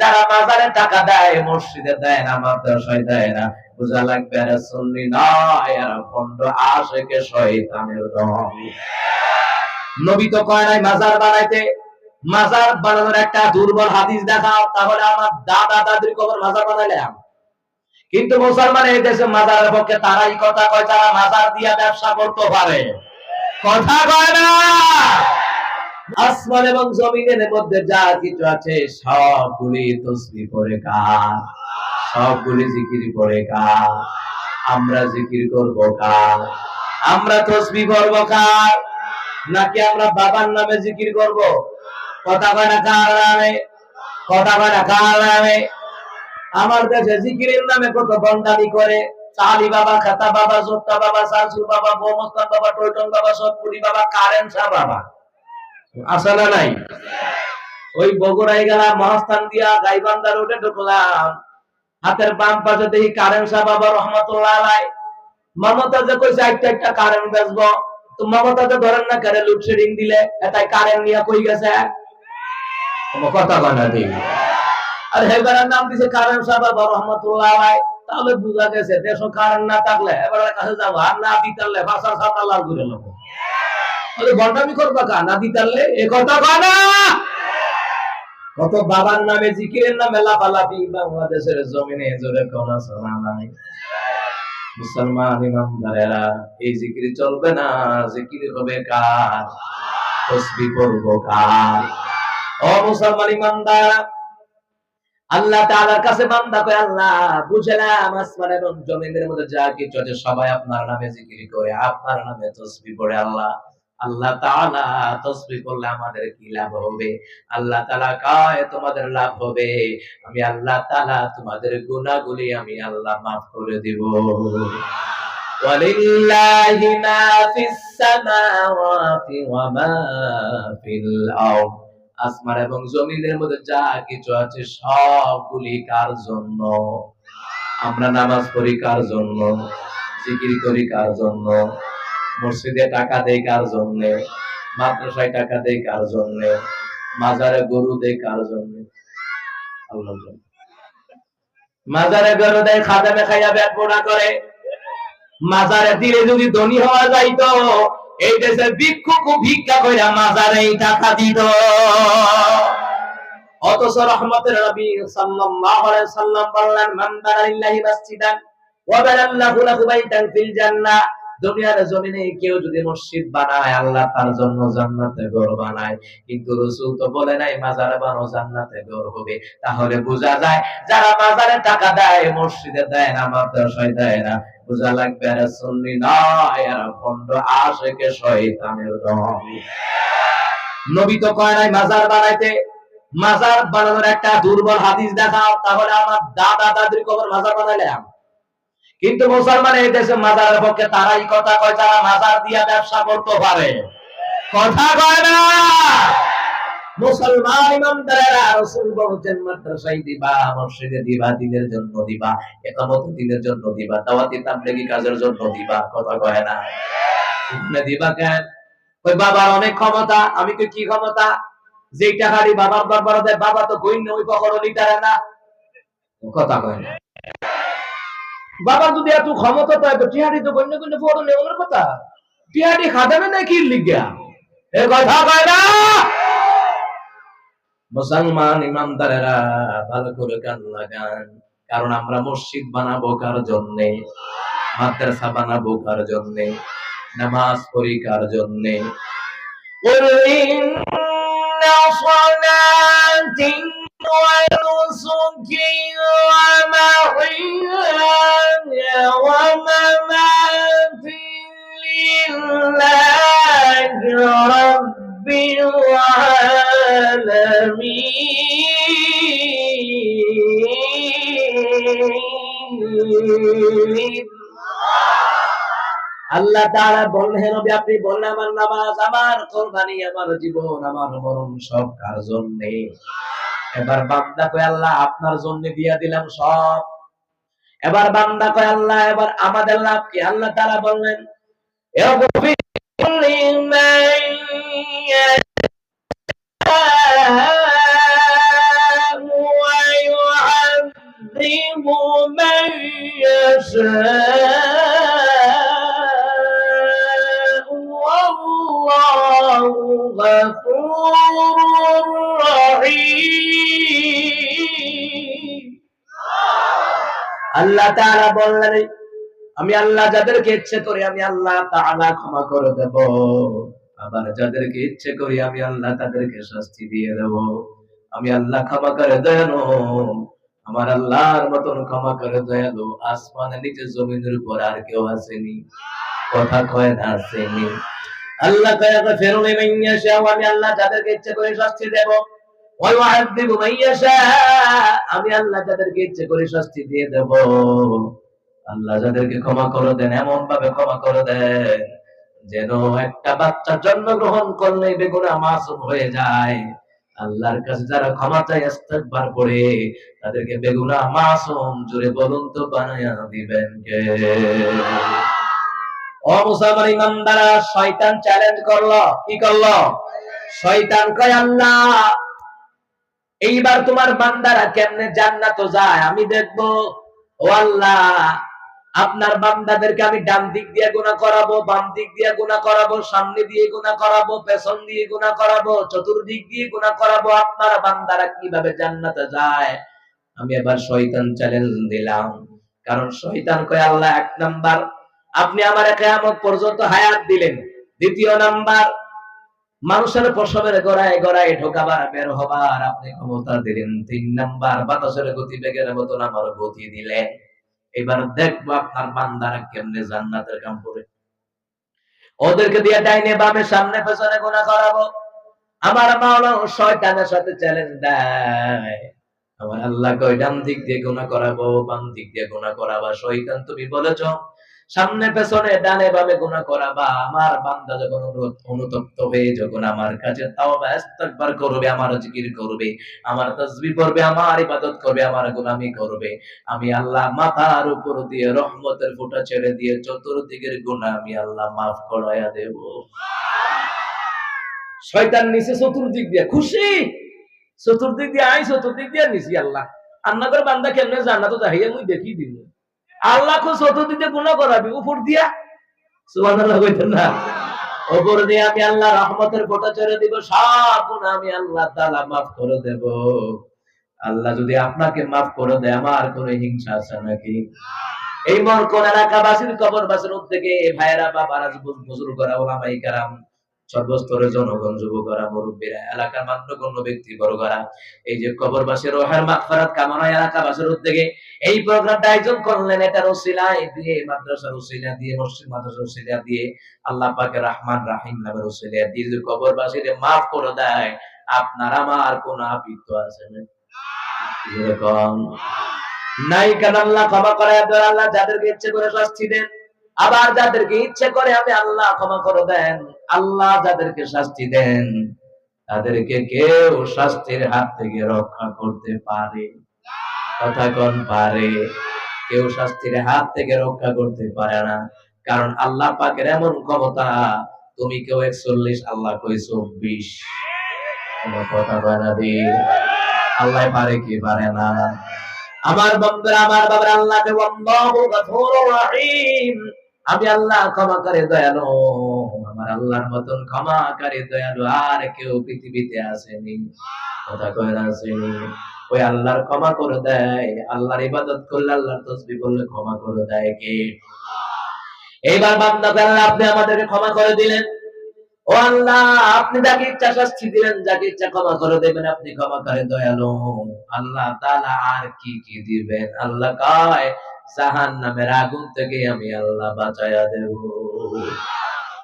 যারা মাজারে টাকা দেয়, মসজিদে দেয় না, মাদ্রাসায় দেয় না, বোঝা লাগবে এরা সুন্নি নয়, এরা ভণ্ড আশিকে শয়তানের দল। নবী তো কয় নাই মাজার বানাইতে। মাজার বানানোর একটা দুর্বল হাদিস দেখাও, তাহলে আমার দাদা দাদির কবর মাজার বানাইলাম। কিন্তু মুসলমান এই দেশে মাজারের পক্ষে তারাই কথা কয় যারা মাজার দিয়া ব্যবসা করতে পারে। কথা কয় না। আসমান এবং জমিনের মধ্যে যা কিছু আছে সবগুলি তসবিহ পড়ে কার? সবগুলি জিকির পড়ে কার? আমরা জিকির করব কার? আমরা তসবিহ পড়ব কার? নাকি আমরা বাবার নামে জিকির করব? কথা কয় না কার নামে? কথা কয় না কার নামে? আমার দেশে জিকিরের নামে কত বন্দানি করে। চালি বাবা, খাতা বাবা, জোত্তা বাবা, সাসু বাবা, গোমস্তান বাবা, টৈটন বাবা, সতপুরি বাবা, কারেন শাহ বাবা, আছে না নাই? ওই বগুড়ায় গেলাম, মহাস্থান দিয়া গাইবান্ধা রোডে ঢুকলাম, হাতের বাম পাশে দেখি কারেন শাহ বাবা রহমতুল্লাহ আলাইহি। মমতা যে কইছে একটা কারেন্ট বেচবো, তো মমতা যে ধরেন না করে লোডশেডিং দিলে এটাই কারেন্ট নিয়ে কই গেছে? কথা কয় না দিই। আর হেবারের নাম দিছে কারেন শাহ বাবা রহমতুল্লাহ আলাইহি। তাহলে বুঝা গেছে দেশ কারেন্ট না থাকলে এবারের কাছে যাবো, আর না দিতালে ভাষার সামনে লাল করে নেবো। বন্ডামি করবা কা না দিতালে? এ কথা কয় না। কত বাবার নামে জিকিরের নামে লাফালাফি বাংলাদেশের জমিনে, জোরে কোন শোনা নাই। মুসলমান ইমানদারেরা, এই জিকির চলবে না, জিকির হবে কার? তসবিহ পড়ব কার? ও মুসলমান ইমানদার, আল্লাহ তাআলার কাছে বান্দা কয়, আল্লাহ বুঝলাম আসমান এবং জমিনের মধ্যে যা কিছু আছে সবাই আপনার নামে জিকির করে, আপনার নামে তসবিহ পড়ে। আল্লাহ আল্লাহ তাআলা তসবিহ করলে আমাদের কি লাভ হবে? আল্লাহ তাআলা কয় তোমাদের লাভ হবে, আমি আল্লাহ তাআলা তোমাদের গুনাহগুলি আমি আল্লাহ maaf করে দেব। ওয়ালিল্লাহি মা ফিস সামাওয়াতি ওয়া মা ফিল আরদ, আসমান এবং জমিনের মধ্যে যা কিছু আছে সবগুলি কার জন্য? আমরা নামাজ পড়ি কার জন্য? জিকির করি কার জন্য? মসজিদে টাকা দেই কার জন্য? মাদ্রাসায় টাকা দেই কার জন্য? মাজারে গরু দেই কার জন্য? আল্লাহর জন্য। মাজারে গরু দেয় খাদেমে খাইয়া পেট পোড়া করে। মাজারে দিলে যদি ধনী হওয়া যাইতো, এই দেশের ভিক্ষুক ভিক্ষা কইরা মাজারেই টাকা দিত। অথচ রহমতের নবী সাল্লাল্লাহু আলাইহি সাল্লাম বললেন, মান বানা লিল্লাহি মাসজিদান ওয়া বানাল্লাহু লাহু বাইতান ফিল জান্নাহ, দুনিয়ার জমিনে কেউ যদি মসজিদ বানায়, আল্লাহ তার জন্য জান্নাতে ঘর বানায়। কিন্তু রাসূল তো বলে নাই মাজারে বানাও জান্নাতে ঘর হবে। তাহলে বোঝা যায় যারা মাজারে টাকা দেয়, মসজিদে দেয় না, মাদ্রাসায় দেয় না, বোঝা লাগবে এরা সুন্নি নয়, এরা ভণ্ড আশিকে শয়তানের দল। নবী তো কয় নাই মাজার বানাইতে। মাজার বানানোর একটা দুর্বল হাদিস দেখাও, তাহলে আমার দাদা দাদির কবর মাজার বানাইলাম। কিন্তু মুসলমান এই দেশে মাজারের পক্ষে তারাই কথা কয় যারা মাজার দিয়া ব্যবসা করতে পারে। কথা কয় না। মুসলমান ইমানদারেরা, রাসূল বলেছেন মাদ্রাসায় দিবা, মসজিদে দিবা, দ্বীনের জন্য দিবা, ইকামত দ্বীনের জন্য দিবা, দাওয়াতি তাবলীগী কাজের জন্য দিবা। কথা কয় না। এখানে দিবা কেন? ওই বাবার অনেক ক্ষমতা। আমি কই কি ক্ষমতা? যেই টাকারি বাবার দরবারে দেয়, বাবা তো গইন্য ওই কখনো নিতারে না। কথা কয় না। বাবার যদি এত ক্ষমতা পায় তো টিহাড়ি তো গণ্য গণ্য ফোড় নেওয়ার কথা। টিহাড়ি খাদাবে না কি লিগা? এ কথা কয় না। মুসলমান ইমানদারেরা ভালো করে কান লাগান, কারণ আমরা মসজিদ বানাবো কার জন্যে? মাদ্রাসা বানাবো কার জন্যে? নামাজ পড়ি কার জন্যে? ونسكي ومحياي ومماتي لله رب العالمين। আল্লাহ তাআলা বললেন, নবী আপনি বললেন আমার নামাজ, আমার কুরবানি, আমার জীবন, আমার মরণ সব কার জন্য? এবার বান্দা কয় আল্লাহ আপনার জন্য দিয়া দিলাম সব। এবার বান্দা কয় আল্লাহ এবার আমাদের লাভ কি? আল্লাহ তাআলা বললেন, ويعذب من يشاء والله غفور رحيم আল্লাহ তাআলা বললেন আমি আল্লাহ যাদেরকে ইচ্ছে করি আমি আল্লাহ তাআলা ক্ষমা করে দেব, আবার যাদেরকে ইচ্ছে করি আমি আল্লাহ তাদেরকে শাস্তি দিয়ে দেব। আমি আল্লাহ ক্ষমা করে দয়ালু, আমার আল্লাহর মতন ক্ষমা করে দয়ালু আসমানের নিচে জমিনের উপর আর কেউ আসেনি। কথা কয় না আসেনি। আল্লাহ কয় ফেরুন মাইয়াশা, আমি আল্লাহ যাদেরকে ইচ্ছে করে শাস্তি দেব, ওয়া ইউআযিবু মাইয়াশা, আমি আল্লাহ যাদেরকে ইচ্ছে করে শাস্তি দিয়ে দেব। আল্লাহ যাদেরকে ক্ষমা করে দেন এমন ভাবে ক্ষমা করে দেন যেন একটা বাচ্চা জন্মগ্রহণ করলে বেগুনাহ মাসুম হয়ে যায়। আল্লাহর কাছে যারা ক্ষমা চায় ইস্তিগফার করে তাদেরকে বেগুনাহ মাসুম, জোরে বলুন তো বানায়া দিবেন কে? ও মুসলমান ইমানদাররা, শয়তান চ্যালেঞ্জ করলো, কি করলো? শয়তান কয় আল্লাহ এইবার তোমার বান্দারা কেমনে জান্নাতে যায় আমি দেখবো। ও আল্লাহ আপনার বান্দাদেরকে আমি ডান দিক দিয়ে গুনাহ করাবো, বাম দিক দিয়ে গুনাহ করাবো, সামনে দিয়ে গুনাহ করাবো, পেছন দিয়ে গুনাহ করাবো, চতুর্দিক দিয়ে গুনাহ করাবো, আপনার বান্দারা কিভাবে জান্নাতে যায় আমি এবার শয়তান চ্যালেঞ্জ দিলাম। কারণ শয়তান কয় আল্লাহ এক নাম্বার আপনি আমার কিয়ামত পর্যন্ত হায়াত দিলেন, দ্বিতীয় নাম্বার মানুষের প্রসবের গড়ায় গড়ায় ঢোকাবার বের হবার আপনি ক্ষমতা দিলেন, তিন নাম্বার বাতাসের গতিবেগের মতন আমার গতি দিলেন। এবার দেখবো আপনার বান্দারা কেমনে জান্নাতের কাম করে। ওদেরকে দিয়ে ডাইনে বামে সামনে পেছনে গুনাহ করাবো। আমার মাওলা শয়তানের সাথে চ্যালেঞ্জ দেয়। আমার আল্লাহ কয় ডান দিক দিয়ে গুনাহ করাবো, বাম দিক দিয়ে গুনাহ করাবা। শয়তান তুমি বলেছো সামনে পেছনে ডানে বামে গুনাহ করাবা। আমার বান্দা যখন অনুতপ্ত হয়ে যখন আমার কাছে তাওবা ইস্তিগফার করবে, আমার জিকির করবে, আমার তাসবিহ করবে, আমার ইবাদত করবে, আমার গোলামি করবে, আমি আল্লাহ মাথার উপর দিয়ে রহমতের ফোঁটা ছেড়ে দিয়ে চতুর্দিকের গুনাহ আমি আল্লাহ মাফ করায়া দেব। শয়তান নিচে চতুর্দিক দিয়ে খুশি, চতুর্দিক দিয়ে আই চতুর্দিক দিয়ে নিছি আল্লাহ আন্নাগর বান্দা কেমনে জান্নাতে যাইয়া মুই দেখি দিন। আল্লাহ কো চতুর্দিকে গুনাহ করাবি, উপর দিয়া সুবহানাল্লাহ কইতেন না, উপর দিয়ে আমি আল্লাহ রহমতের ফোঁটা ছেড়ে দিব, সব গুনাহ আমি আল্লাহ তাআলা maaf করে দেব। আল্লাহ যদি আপনাকে maaf করে দেয় আমার কোনো হিংসা আছে নাকি? এই মরকন এলাকাবাসীর কবরবাসীর উদ্যোগে ভাইয়েরা বাবারা বুজুর্গরা ওলামায়ে কেরাম সর্বস্তরের জনগণ যুবকরা মুরব্বীরা এলাকার মান্যগণ্য ব্যক্তিবর্গরা এই যে কবরবাসীর রোহের মাগফিরাত কামনায় এলাকাবাসীর উদ্যোগে এই প্রোগ্রামটা আয়োজন করলেন, এটার ওসিলায় দিয়ে মাদ্রাসার ওসিলা দিয়ে মসজিদ মাদ্রাসার ওসিলা দিয়ে আল্লাহ পাকের রহমান রহিম নামের ওসিলা দিয়ে যদি কবরবাসীর maaf করে দেয় আপনার আমার কোন আপিত্ত আছে না? এরকম নাই কেন? আল্লাহ ক্ষমা করে দেন, আল্লাহ যাদেরকে ইচ্ছে করে শাস্তি দেন, আবার যাদেরকে ইচ্ছে করে আমি আল্লাহ ক্ষমা করে দেন। আল্লাহ যাদেরকে শাস্তি দেন তাদেরকে কেউ শাস্তির হাত থেকে রক্ষা করতে পারে? কথা কোন পারে? কেউ শাস্তির হাত থেকে রক্ষা করতে পারে না, কারণ আল্লাহ পাকের এমন ক্ষমতা তুমি কেউ 41 আল্লাহ কই 24। কোন কথা বলা দি আল্লাহ পারে কি পারে না? আমার বান্দারা আমার বাবার আল্লাহকে আল্লাহু গফুরুর রহিম, আমি আল্লাহ ক্ষমাকারী দয়ালু, আমার আল্লাহর মতন ক্ষমাকারী দয়ালু আর কেউ পৃথিবীতে আসেনি। কথা কয় না আসেনি? ওই আল্লাহর ক্ষমা করে দেয়, আল্লাহর ইবাদত করলে আল্লাহর তাসবিহ করলে ক্ষমা করে দেয় কে? এইবার বান্দাকে আল্লাহ আপনি আমাদেরকে ক্ষমা করে দিলেন। ও আল্লাহ আপনি যাকে ইচ্ছা শাস্তি দিলেন, যাকে ইচ্ছা ক্ষমা করে দেবেন, আপনি ক্ষমাকারী দয়ালু। আল্লাহ তাআলা আর কি কি দিবেন? আল্লাহ কয় জাহান্নামের আগুন থেকে আমি আল্লাহ বাঁচায়া দেব।